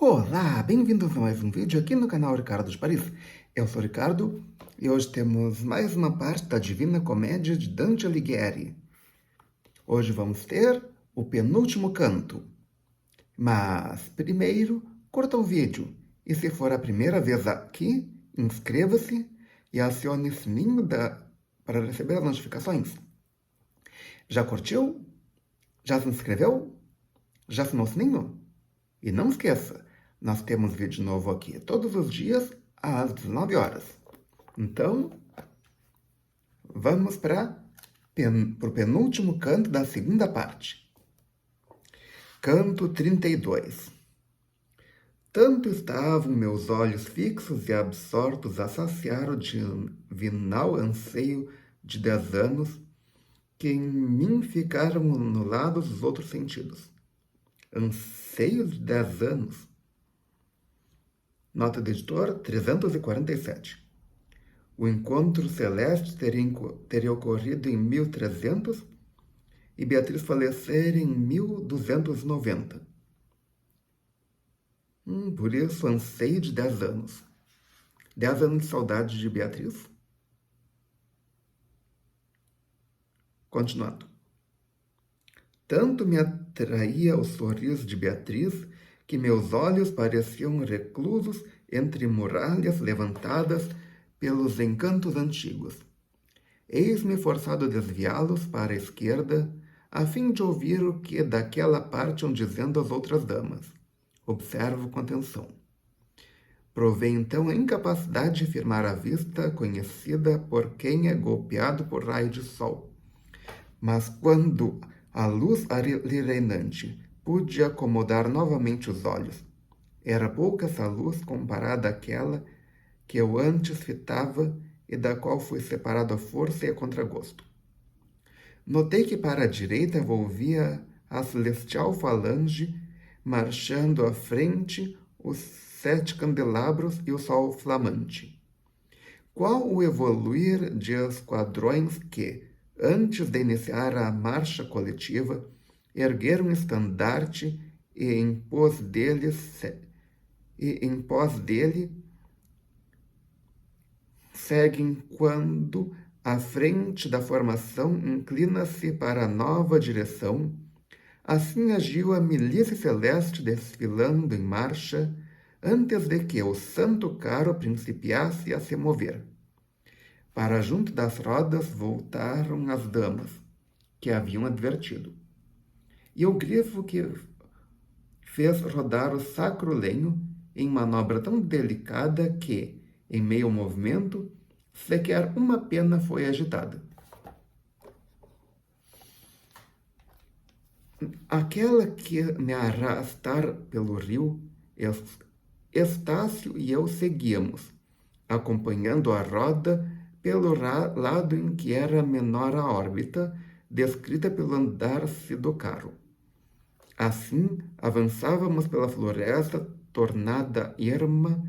Olá, bem-vindos a mais um vídeo aqui no canal Ricardo de Paris. Eu sou o Ricardo e hoje temos mais uma parte da Divina Comédia de Dante Alighieri. Hoje vamos ter o penúltimo canto. Mas primeiro, curta o vídeo e se for a primeira vez aqui, inscreva-se e acione o sininho para receber as notificações. Já curtiu? Já se inscreveu? Já assinou o sininho? E não esqueça, nós temos vídeo novo aqui todos os dias às 19 horas. Então, vamos para o penúltimo canto da segunda parte. Canto 32. Tanto estavam meus olhos fixos e absortos a saciar o divinal anseio de 10 anos, que em mim ficaram anulados os outros sentidos. Anseio de 10 anos. Nota do editor 347. O encontro celeste teria ocorrido em 1300 e Beatriz falecer em 1290. Por isso, anseio de 10 anos. 10 anos de saudade de Beatriz? Continuando. Tanto me atraía o sorriso de Beatriz que meus olhos pareciam reclusos entre muralhas levantadas pelos encantos antigos. Eis-me forçado a desviá-los para a esquerda, a fim de ouvir o que daquela parte iam dizendo as outras damas. Observo com atenção. Provei então a incapacidade de firmar a vista conhecida por quem é golpeado por raio de sol. Mas quando a luz reinante pude acomodar novamente os olhos. Era pouca essa luz comparada àquela que eu antes fitava e da qual fui separado à força e a contragosto. Notei que para a direita volvia a celestial falange, marchando à frente os 7 candelabros e o sol flamante. Qual o evoluir de esquadrões que, antes de iniciar a marcha coletiva, ergueram um estandarte e em pós dele seguem quando a frente da formação inclina-se para a nova direção. Assim agiu a milícia celeste desfilando em marcha, antes de que o santo carro principiasse a se mover. Para junto das rodas voltaram as damas, que haviam advertido. E o grifo que fez rodar o sacro lenho em manobra tão delicada que, em meio ao movimento, sequer uma pena foi agitada. Aquela que me arrastar pelo rio, Estácio e eu seguíamos, acompanhando a roda pelo lado em que era menor a órbita, descrita pelo andar-se do carro. Assim, avançávamos pela floresta tornada erma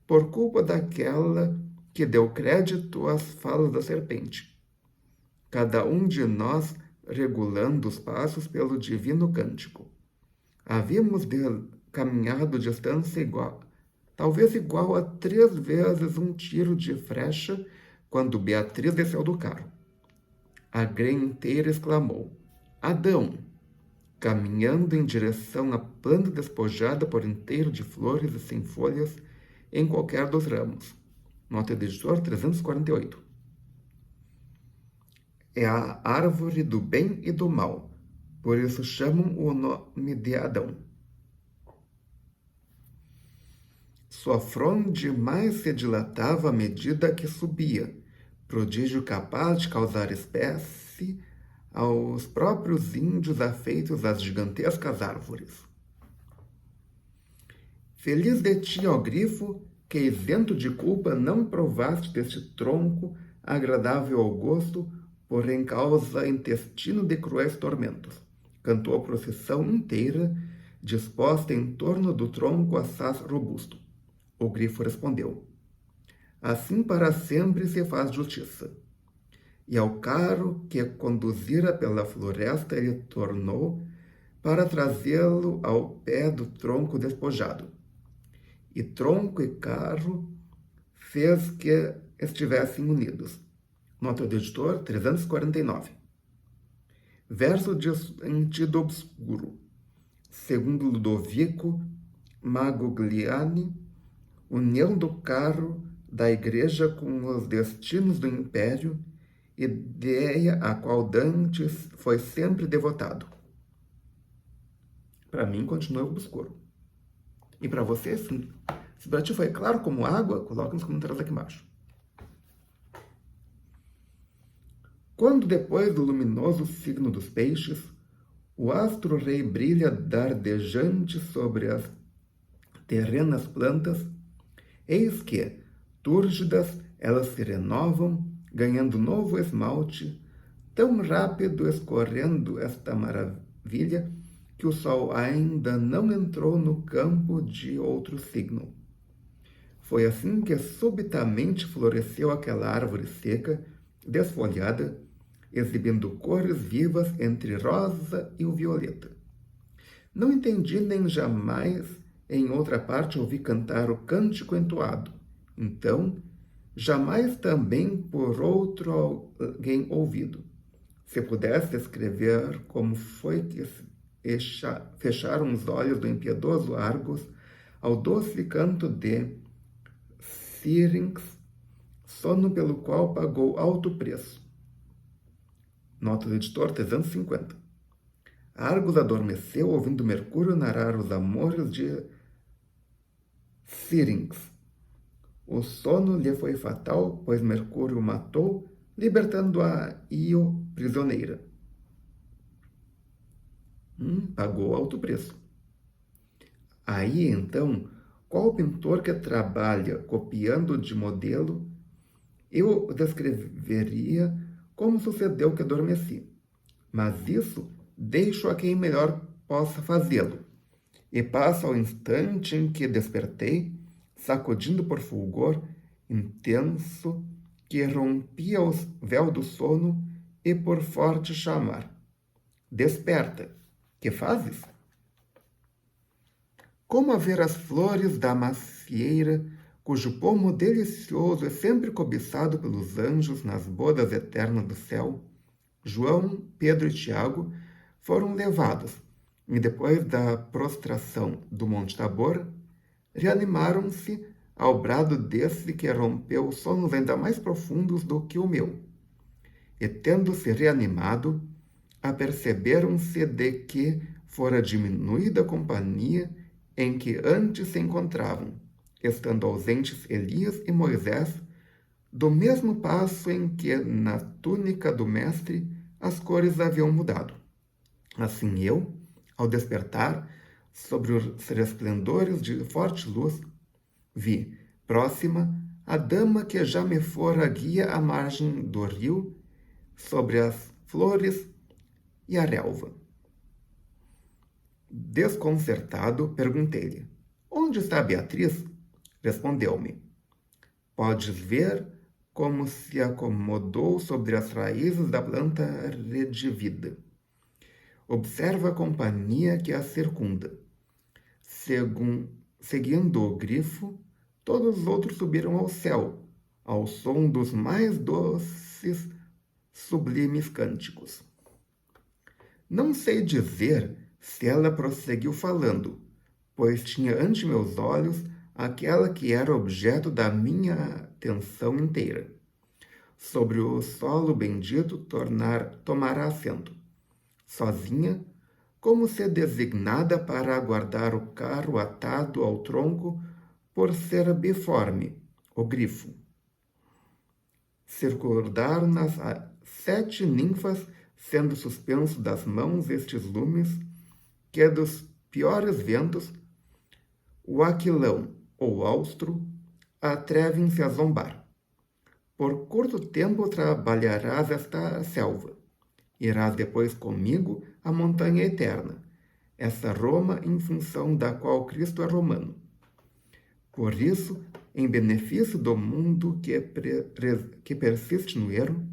por culpa daquela que deu crédito às falas da serpente. Cada um de nós regulando os passos pelo divino cântico. Havíamos caminhado distância igual, talvez igual a 3 vezes um tiro de flecha, quando Beatriz desceu do carro. A grelha inteira exclamou: Adão! Caminhando em direção à planta despojada por inteiro de flores e sem folhas em qualquer dos ramos. Nota do editor 348. É a árvore do bem e do mal, por isso chamam o nome de Adão. Sua fronde mais se dilatava à medida que subia, prodígio capaz de causar espécie aos próprios índios afeitos às gigantescas árvores. Feliz de ti, ó grifo, que isento de culpa não provaste deste tronco agradável ao gosto, porém causa intestino de cruéis tormentos. Cantou a procissão inteira, disposta em torno do tronco assaz robusto. O grifo respondeu: Assim para sempre se faz justiça. E ao carro que conduzira pela floresta ele tornou para trazê-lo ao pé do tronco despojado. e tronco e carro fez que estivessem unidos. Nota do editor 349. Verso de sentido obscuro. Segundo Ludovico Magogliani, união do carro da igreja com os destinos do império, ideia a qual Dante foi sempre devotado. Para mim, continua obscuro. E para você, sim. Se para ti foi claro como água, coloca nos comentários aqui embaixo. Quando depois do luminoso signo dos peixes, o astro-rei brilha dardejante sobre as terrenas plantas, eis que, túrgidas, elas se renovam, ganhando novo esmalte, tão rápido escorrendo esta maravilha, que o sol ainda não entrou no campo de outro signo. Foi assim que subitamente floresceu aquela árvore seca, desfolhada, exibindo cores vivas entre rosa e o violeta. Não entendi nem jamais em outra parte ouvi cantar o cântico entoado. Então, jamais também por outro alguém ouvido. Se pudesse descrever como foi que fecharam os olhos do impiedoso Argos ao doce canto de Sírinx, sono pelo qual pagou alto preço. Nota do editor 350. Argos adormeceu ouvindo Mercúrio narrar os amores de Sírinx. O sono lhe foi fatal, pois Mercúrio o matou, libertando a Io prisioneira. Pagou alto preço. Aí, então, qual pintor que trabalha copiando de modelo, eu descreveria como sucedeu que adormeci. Mas isso deixo a quem melhor possa fazê-lo. E passo ao instante em que despertei, sacudindo por fulgor intenso que rompia o véu do sono e por forte chamar. Desperta! Que fazes? Como a ver as flores da macieira, cujo pomo delicioso é sempre cobiçado pelos anjos nas bodas eternas do céu, João, Pedro e Tiago foram levados, e depois da prostração do Monte Tabor, reanimaram-se ao brado desse que rompeu sonos ainda mais profundos do que o meu. E tendo-se reanimado, aperceberam-se de que fora diminuída a companhia em que antes se encontravam, estando ausentes Elias e Moisés, do mesmo passo em que na túnica do mestre as cores haviam mudado. Assim eu, ao despertar, sobre os resplendores de forte luz, vi, próxima, a dama que já me fora guia à margem do rio, sobre as flores e a relva. Desconcertado, perguntei-lhe, onde está Beatriz? Respondeu-me, podes ver como se acomodou sobre as raízes da planta redivida. Observa a companhia que a circunda. Seguindo o grifo, todos os outros subiram ao céu, ao som dos mais doces, sublimes cânticos. Não sei dizer se ela prosseguiu falando, pois tinha ante meus olhos aquela que era objeto da minha atenção inteira. Sobre o solo bendito tomará assento, sozinha, como se designada para aguardar o carro atado ao tronco por ser biforme, o grifo. Circundaram-nas 7 ninfas, sendo suspenso das mãos estes lumes, que dos piores ventos, o aquilão ou austro, atrevem-se a zombar. Por curto tempo trabalharás esta selva. Irás depois comigo à montanha eterna, essa Roma em função da qual Cristo é romano. Por isso, em benefício do mundo que persiste no erro,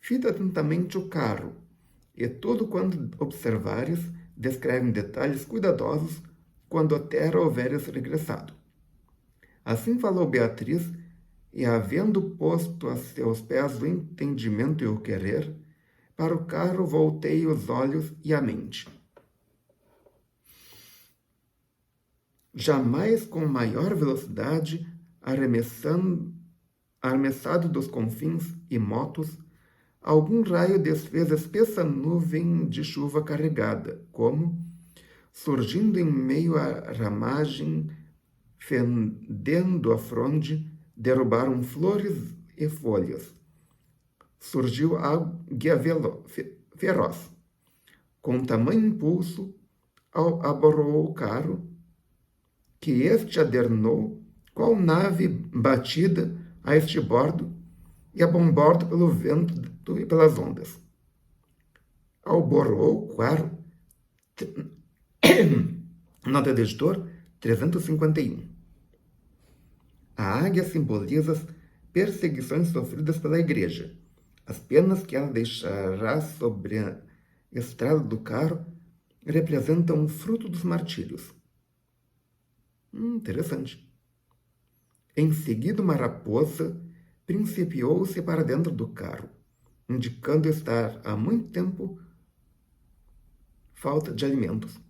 fita atentamente o carro, e tudo quanto observares, descreve em detalhes cuidadosos quando a terra houveres regressado. Assim falou Beatriz, e havendo posto a seus pés o entendimento e o querer, para o carro voltei os olhos e a mente. Jamais com maior velocidade, arremessado dos confins imotos, algum raio desfez espessa nuvem de chuva carregada, como, surgindo em meio à ramagem, fendendo a fronde, derrubaram flores e folhas. Surgiu águia feroz. Com tamanho impulso, aborou o carro, que este adernou, qual nave batida a este bordo e a bombordo pelo vento e pelas ondas. Alborou o carro, nota do editor, 351. A águia simboliza as perseguições sofridas pela igreja, as penas que ela deixará sobre a estrada do carro representam o fruto dos martírios. Interessante. Em seguida, uma raposa principiou-se para dentro do carro, indicando estar há muito tempo falta de alimentos.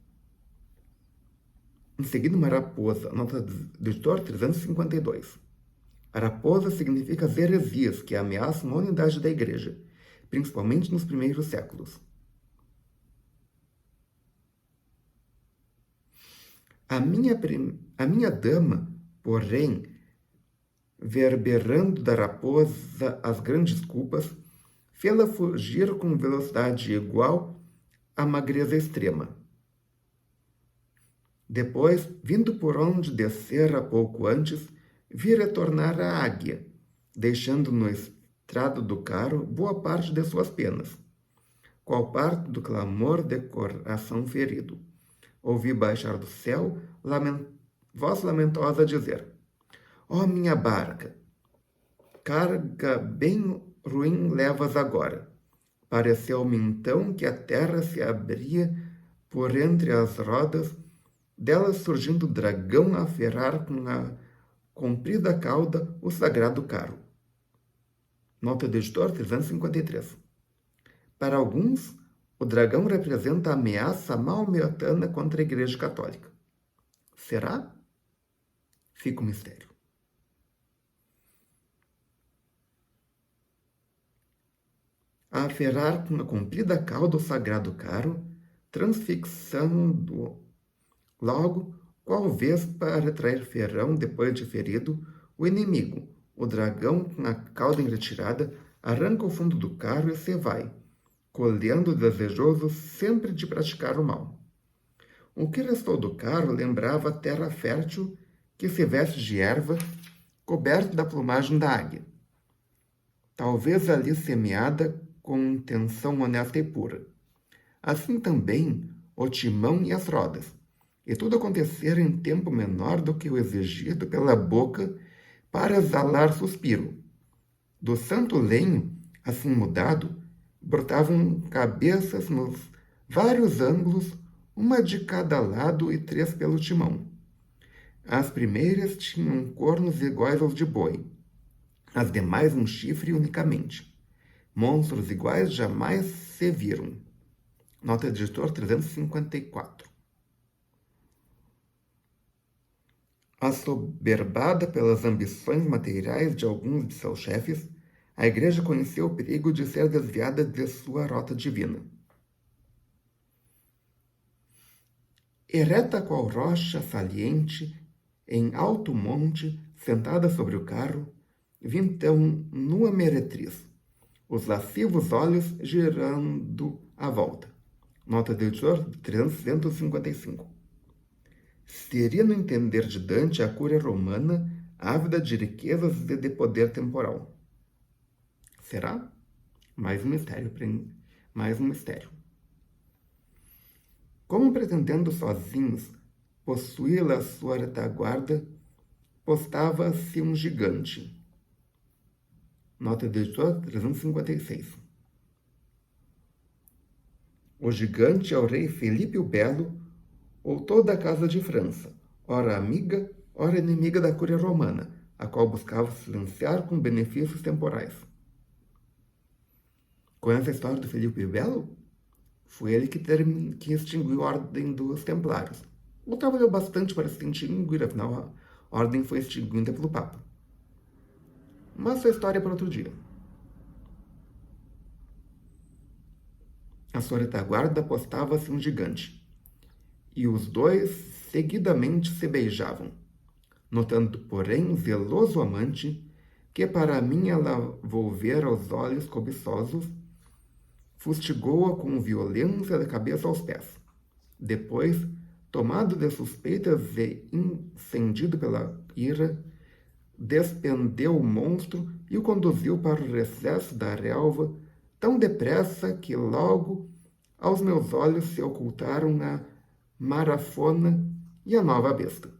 Em seguida, uma raposa, nota do editor 352. A raposa significa as heresias que ameaçam a unidade da igreja, principalmente nos primeiros séculos. A minha dama, porém, verberando da raposa as grandes culpas, fê-la fugir com velocidade igual à magreza extrema. Depois, vindo por onde descera pouco antes, vi retornar a águia, deixando no estrado do carro boa parte de suas penas, qual parte do clamor de coração ferido. Ouvi baixar do céu voz lamentosa dizer: ó minha barca, carga bem ruim levas agora. Pareceu-me então que a terra se abria por entre as rodas, dela surgindo o dragão a ferrar com a comprida cauda o sagrado carro. Nota do editor 353. Para alguns, o dragão representa a ameaça maometana contra a Igreja Católica. Será? Fica um mistério. A ferrar com a comprida cauda o sagrado carro, transfixando logo, qual vez para retrair ferrão depois de ferido, o inimigo, o dragão com a cauda em retirada, arranca o fundo do carro e se vai, colhendo desejoso sempre de praticar o mal. O que restou do carro lembrava a terra fértil que se veste de erva, coberta da plumagem da águia. Talvez ali semeada com intenção honesta e pura. Assim também o timão e as rodas, e tudo acontecer em tempo menor do que o exigido pela boca para exalar suspiro. Do santo lenho, assim mudado, brotavam cabeças nos vários ângulos, uma de cada lado e 3 pelo timão. As primeiras tinham cornos iguais aos de boi, as demais um chifre unicamente. Monstros iguais jamais se viram. Nota de editor 354. Assoberbada pelas ambições materiais de alguns de seus chefes, a igreja conheceu o perigo de ser desviada de sua rota divina. Ereta qual rocha saliente, em alto monte, sentada sobre o carro, vi então nua meretriz, os lascivos olhos girando à volta. Nota do editor 355. Seria no entender de Dante a cúria romana, ávida de riquezas e de poder temporal. Será? Mais um mistério. Como pretendendo sozinhos possuí-la a sua retaguarda, postava-se um gigante. Nota do editor 356. O gigante é o rei Felipe o Belo, ou toda a casa de França, ora amiga, ora inimiga da Cúria Romana, a qual buscava silenciar com benefícios temporais. Conhece a história do Felipe Belo? Foi ele que extinguiu a Ordem dos Templários. O trabalhou bastante para se extinguir, afinal a ordem foi extinguida pelo Papa. Mas sua história é para outro dia. À sua retaguarda postava-se um gigante, e os dois seguidamente se beijavam, notando, porém, zeloso amante, que para mim ela volvera os olhos cobiçosos, fustigou-a com violência da cabeça aos pés. Depois, tomado de suspeitas e incendido pela ira, despendeu o monstro e o conduziu para o recesso da relva, tão depressa que logo aos meus olhos se ocultaram a marafona e a nova besta.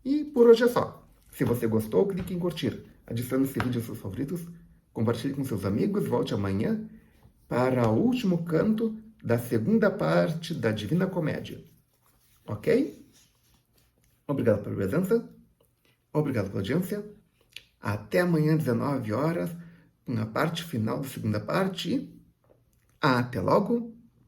E por hoje é só. Se você gostou, clique em curtir, adicione esse vídeo aos seus favoritos, compartilhe com seus amigos, volte amanhã para o último canto da segunda parte da Divina Comédia. Ok? Obrigado pela presença, obrigado pela audiência. Até amanhã, 19 horas, na parte final da segunda parte. Até logo!